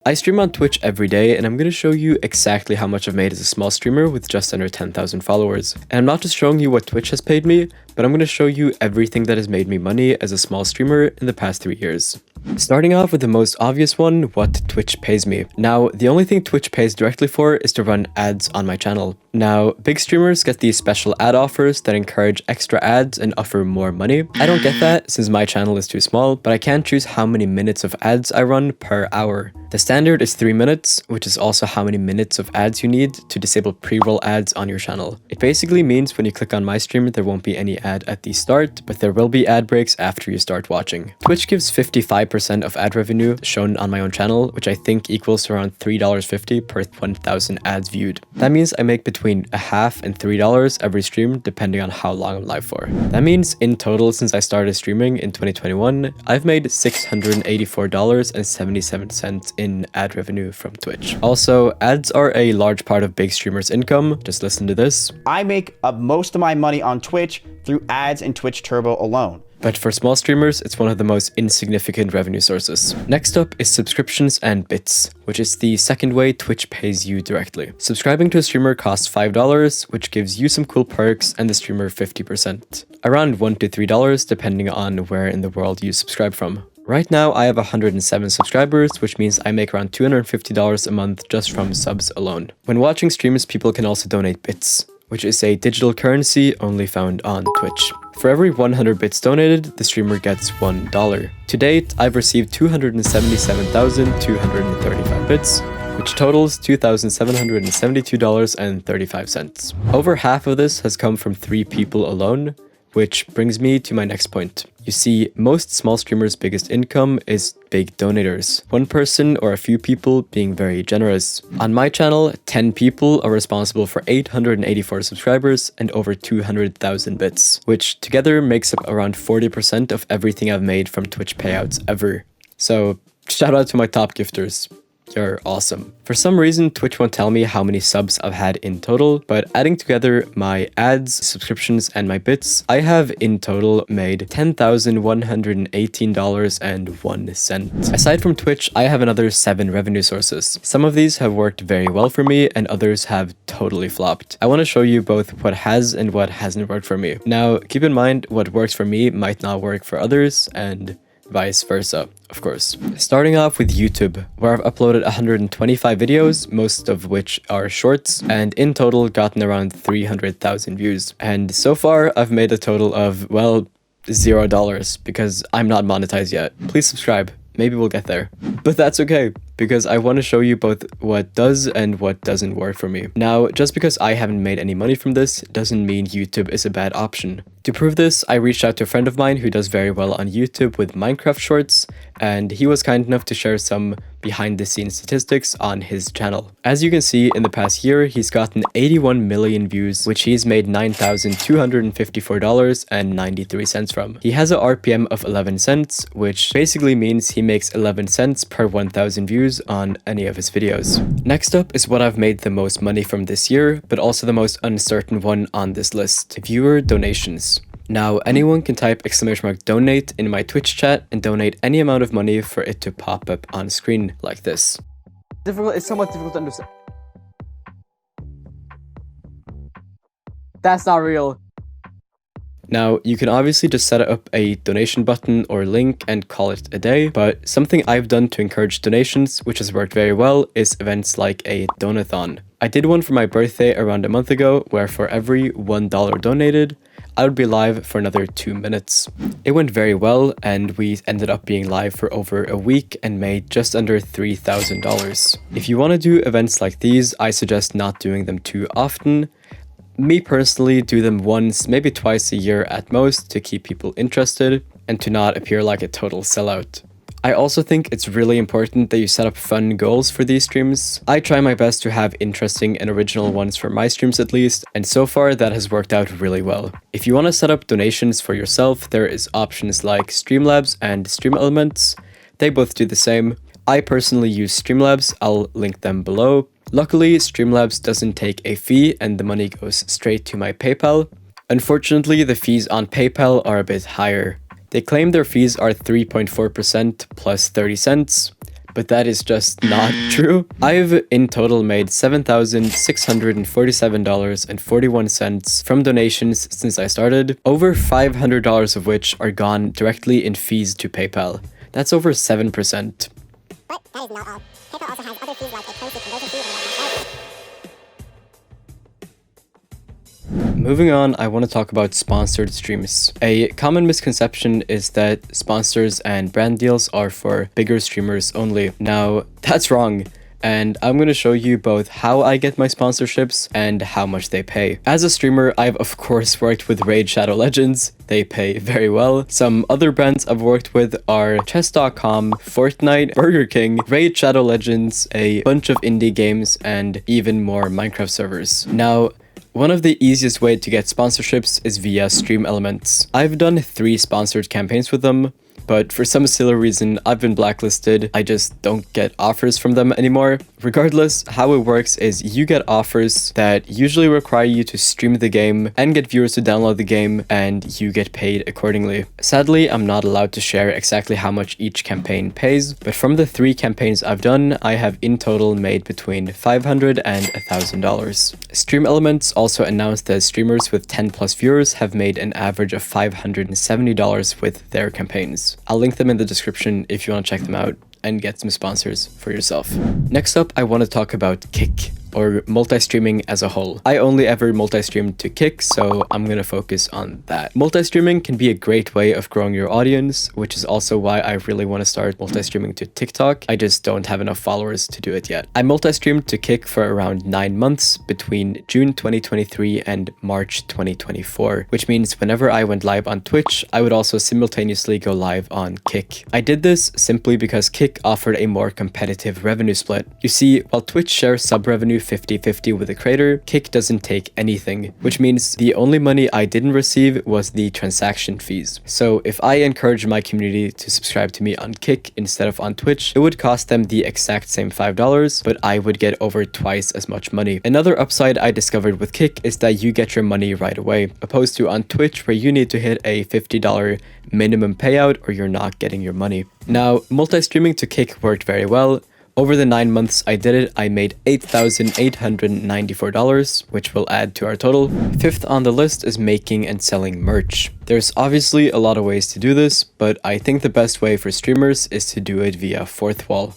I stream on Twitch every day, and I'm going to show you exactly how much I've made as a small streamer with just under 10,000 followers. And I'm not just showing you what Twitch has paid me, but I'm going to show you everything that has made me money as a small streamer in the past 3 years. Starting off with the most obvious one, what Twitch pays me. Now, the only thing Twitch pays directly for is to run ads on my channel. Now, big streamers get these special ad offers that encourage extra ads and offer more money. I don't get that since my channel is too small, but I can choose how many minutes of ads I run per hour. The standard is 3 minutes, which is also how many minutes of ads you need to disable pre-roll ads on your channel. It basically means when you click on my stream, there won't be any ad at the start, but there will be ad breaks after you start watching. Twitch gives 55% of ad revenue shown on my own channel, which I think equals to around $3.50 per 1,000 ads viewed. That means I make between $0.50 and $3 every stream, depending on how long I'm live for. That means in total, since I started streaming in 2021, I've made $684.77 in ad revenue from Twitch. Also, ads are a large part of big streamers' income. Just listen to this. I make most of my money on Twitch through ads and Twitch Turbo alone. But for small streamers, it's one of the most insignificant revenue sources. Next up is subscriptions and bits, which is the second way Twitch pays you directly. Subscribing to a streamer costs $5, which gives you some cool perks and the streamer 50%. Around $1 to $3 depending on where in the world you subscribe from. Right now, I have 107 subscribers, which means I make around $250 a month just from subs alone. When watching streams, people can also donate bits, which is a digital currency only found on Twitch. For every 100 bits donated, the streamer gets $1. To date, I've received 277,235 bits, which totals $2,772.35. Over half of this has come from 3 people alone, which brings me to my next point. You see, most small streamers' biggest income is big donators. One person or a few people being very generous. On my channel, 10 people are responsible for 884 subscribers and over 200,000 bits, which together makes up around 40% of everything I've made from Twitch payouts ever. So, shout out to my top gifters. You're awesome. For some reason, Twitch won't tell me how many subs I've had in total, but adding together my ads, subscriptions, and my bits, I have in total made $10,118.01. Aside from Twitch, I have another 7 revenue sources. Some of these have worked very well for me, and others have totally flopped. I want to show you both what has and what hasn't worked for me. Now, keep in mind, what works for me might not work for others, and vice versa, of course. Starting off with YouTube, where I've uploaded 125 videos, most of which are shorts, and in total gotten around 300,000 views. And so far, I've made a total of, well, $0 because I'm not monetized yet. Please subscribe. Maybe we'll get there. But that's okay, because I want to show you both what does and what doesn't work for me. Now, just because I haven't made any money from this doesn't mean YouTube is a bad option. To prove this, I reached out to a friend of mine who does very well on YouTube with Minecraft shorts, and he was kind enough to share some behind-the-scenes statistics on his channel. As you can see, in the past year, he's gotten 81 million views, which he's made $9,254.93 from. He has a RPM of 11 cents, which basically means he makes 11 cents per 1,000 views on any of his videos. Next up is what I've made the most money from this year, but also the most uncertain one on this list: viewer donations. Now, anyone can type !donate in my Twitch chat and donate any amount of money for it to pop up on screen like this. It's somewhat difficult to understand. That's not real. Now, you can obviously just set up a donation button or link and call it a day, but something I've done to encourage donations, which has worked very well, is events like a donathon. I did one for my birthday around a month ago, where for every $1 donated, I would be live for another 2 minutes. It went very well, and we ended up being live for over a week and made just under $3,000. If you want to do events like these, I suggest not doing them too often. Me personally, do them once, maybe twice a year at most to keep people interested and to not appear like a total sellout. I also think it's really important that you set up fun goals for these streams. I try my best to have interesting and original ones for my streams at least, and so far that has worked out really well. If you want to set up donations for yourself, there is options like Streamlabs and Stream Elements. They both do the same. I personally use Streamlabs, I'll link them below. Luckily, Streamlabs doesn't take a fee and the money goes straight to my PayPal. Unfortunately, the fees on PayPal are a bit higher. They claim their fees are 3.4% plus 30 cents, but that is just not true. I've in total made $7,647.41 from donations since I started, over $500 of which are gone directly in fees to PayPal. That's over 7%. But that is not all. PayPal also has other fees like a currency conversion fee and whatnot. Moving on, I want to talk about sponsored streams. A common misconception is that sponsors and brand deals are for bigger streamers only. Now, that's wrong. And I'm going to show you both how I get my sponsorships and how much they pay. As a streamer, I've of course worked with Raid Shadow Legends. They pay very well. Some other brands I've worked with are chess.com, Fortnite, Burger King, Raid Shadow Legends, a bunch of indie games, and even more Minecraft servers. Now, one of the easiest way to get sponsorships is via Stream Elements. I've done 3 sponsored campaigns with them, but for some silly reason, I've been blacklisted. I just don't get offers from them anymore. Regardless, how it works is you get offers that usually require you to stream the game and get viewers to download the game, and you get paid accordingly. Sadly, I'm not allowed to share exactly how much each campaign pays, but from the 3 campaigns I've done, I have in total made between $500 and $1,000. Stream Elements also announced that streamers with 10 plus viewers have made an average of $570 with their campaigns. I'll link them in the description if you want to check them out and get some sponsors for yourself. Next up, I want to talk about Kick, or multi-streaming as a whole. I only ever multi-streamed to Kick, so I'm gonna focus on that. Multi-streaming can be a great way of growing your audience, which is also why I really want to start multi-streaming to TikTok. I just don't have enough followers to do it yet. I multi-streamed to Kick for around 9 months between June 2023 and March 2024, which means whenever I went live on Twitch, I would also simultaneously go live on Kick. I did this simply because Kick offered a more competitive revenue split. You see, while Twitch shares sub revenue 50-50 with the creator, Kick doesn't take anything, which means the only money I didn't receive was the transaction fees. So if I encourage my community to subscribe to me on Kick instead of on Twitch, it would cost them the exact same $5, but I would get over twice as much money. Another upside I discovered with Kick is that you get your money right away, opposed to on Twitch where you need to hit a $50 minimum payout or you're not getting your money. Now, multi-streaming to Kick worked very well. Over the 9 months I did it, I made $8,894, which will add to our total. 5th on the list is making and selling merch. There's obviously a lot of ways to do this, but I think the best way for streamers is to do it via Fourth Wall.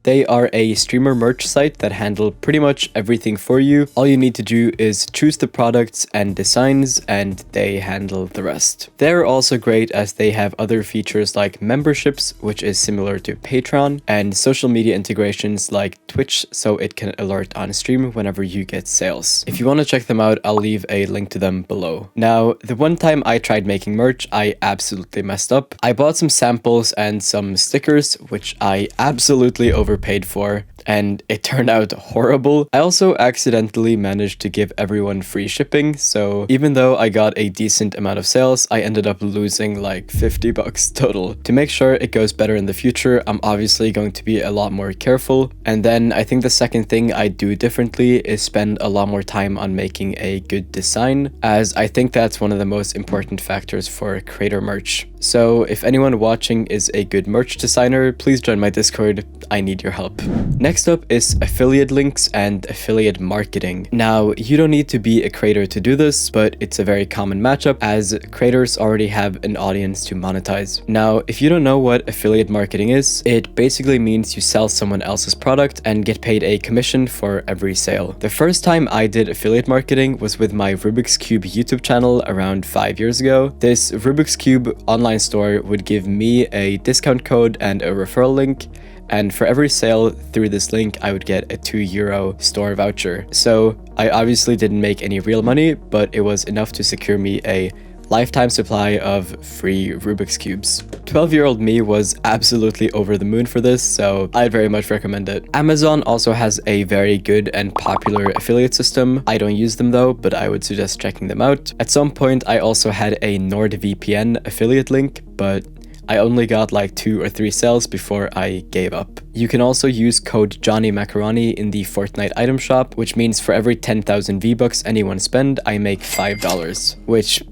They are a streamer merch site that handle pretty much everything for you. All you need to do is choose the products and designs, and they handle the rest. They're also great as they have other features like memberships, which is similar to Patreon, and social media integrations like Twitch, so it can alert on stream whenever you get sales. If you want to check them out, I'll leave a link to them below. Now, the one time I tried making merch, I absolutely messed up. I bought some samples and some stickers, which I absolutely overpaid for, and it turned out horrible. I also accidentally managed to give everyone free shipping, so even though I got a decent amount of sales, I ended up losing like $50 total. To make sure it goes better in the future, I'm obviously going to be a lot more careful. And then I think the second thing I do differently is spend a lot more time on making a good design, as I think that's one of the most important factors for creator merch. So if anyone watching is a good merch designer, please join my Discord. I need your help. Next up is affiliate links and affiliate marketing. Now, you don't need to be a creator to do this, but it's a very common matchup as creators already have an audience to monetize. Now, if you don't know what affiliate marketing is, it basically means you sell someone else's product and get paid a commission for every sale. The first time I did affiliate marketing was with my Rubik's Cube YouTube channel around 5 years ago. This Rubik's Cube online store would give me a discount code and a referral link, and for every sale through this link I would get a €2 store voucher. So I obviously didn't make any real money, but it was enough to secure me a lifetime supply of free Rubik's Cubes. 12-year-old me was absolutely over the moon for this, so I'd very much recommend it. Amazon also has a very good and popular affiliate system. I don't use them though, but I would suggest checking them out. At some point I also had a NordVPN affiliate link, but I only got like 2 or 3 sales before I gave up. You can also use code JonnyMackaronny in the Fortnite item shop, which means for every 10,000 V-Bucks anyone spend, I make $5, which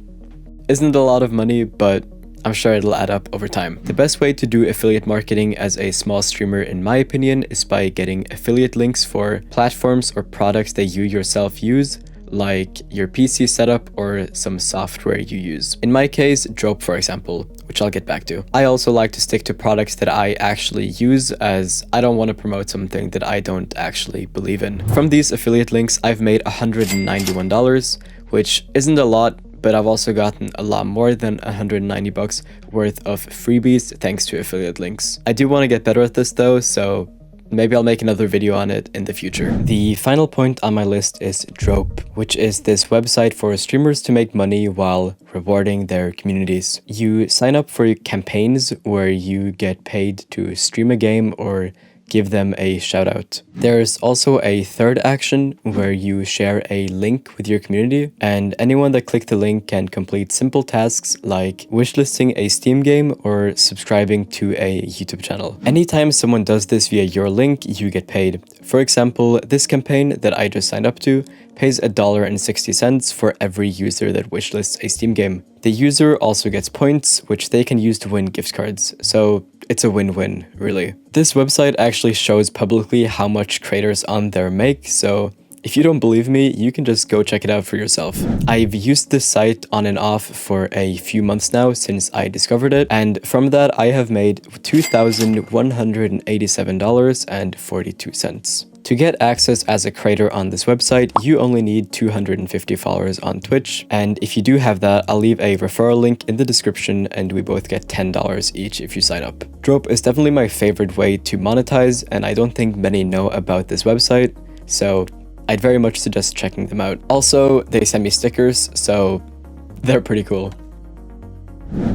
isn't a lot of money, but I'm sure it'll add up over time. The best way to do affiliate marketing as a small streamer, in my opinion, is by getting affiliate links for platforms or products that you yourself use, like your PC setup or some software you use. In my case, Drope, for example, which I'll get back to. I also like to stick to products that I actually use, as I don't want to promote something that I don't actually believe in. From these affiliate links, I've made $191, which isn't a lot, but I've also gotten a lot more than 190 bucks worth of freebies thanks to affiliate links. I do want to get better at this though, so maybe I'll make another video on it in the future. The final point on my list is Drope, which is this website for streamers to make money while rewarding their communities. You sign up for campaigns where you get paid to stream a game or give them a shout out. There's also a third action where you share a link with your community, and anyone that clicked the link can complete simple tasks like wishlisting a Steam game or subscribing to a YouTube channel. Anytime someone does this via your link, you get paid. For example, this campaign that I just signed up to pays $1.60 for every user that wishlists a Steam game. The user also gets points, which they can use to win gift cards, so it's a win-win, really. This website actually shows publicly how much creators on there make, so if you don't believe me, you can just go check it out for yourself. I've used this site on and off for a few months now since I discovered it, and from that I have made $2,187.42. To get access as a creator on this website, you only need 250 followers on Twitch, and if you do have that, I'll leave a referral link in the description and we both get $10 each if you sign up. Drope is definitely my favorite way to monetize, and I don't think many know about this website, so I'd very much suggest checking them out. Also, they send me stickers, so they're pretty cool.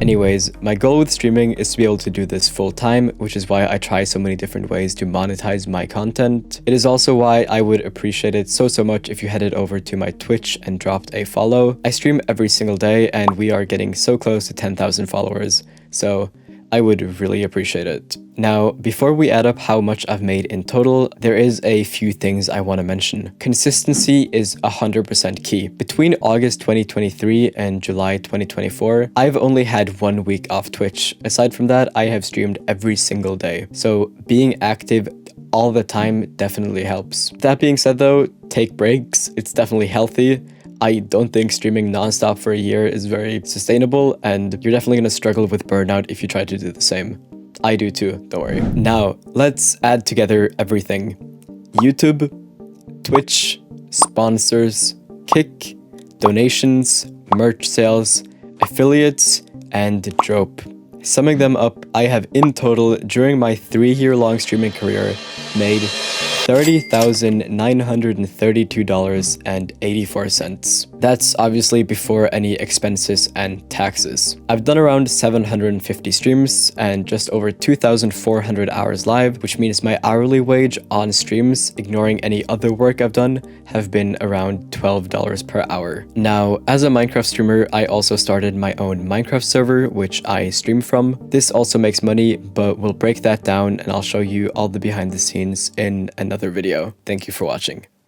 Anyways, my goal with streaming is to be able to do this full time, which is why I try so many different ways to monetize my content. It is also why I would appreciate it so much if you headed over to my Twitch and dropped a follow. I stream every single day and we are getting so close to 10,000 followers, so I would really appreciate it. Now, before we add up how much I've made in total, there is a few things I want to mention. Consistency is 100% key. Between August 2023 and July 2024, I've only had 1 week off Twitch. Aside from that, I have streamed every single day. So being active all the time definitely helps. That being said though, take breaks. It's definitely healthy. I don't think streaming nonstop for a year is very sustainable, and you're definitely going to struggle with burnout if you try to do the same. I do too, don't worry. Now, let's add together everything. YouTube, Twitch, sponsors, Kick, donations, merch sales, affiliates, and Drope. Summing them up, I have in total, during my 3-year-long streaming career, made $30,932.84. That's obviously before any expenses and taxes. I've done around 750 streams and just over 2,400 hours live, which means my hourly wage on streams, ignoring any other work I've done, have been around $12 per hour. Now, as a Minecraft streamer, I also started my own Minecraft server, which I stream from. This also makes money, but we'll break that down and I'll show you all the behind the scenes in another video. Thank you for watching.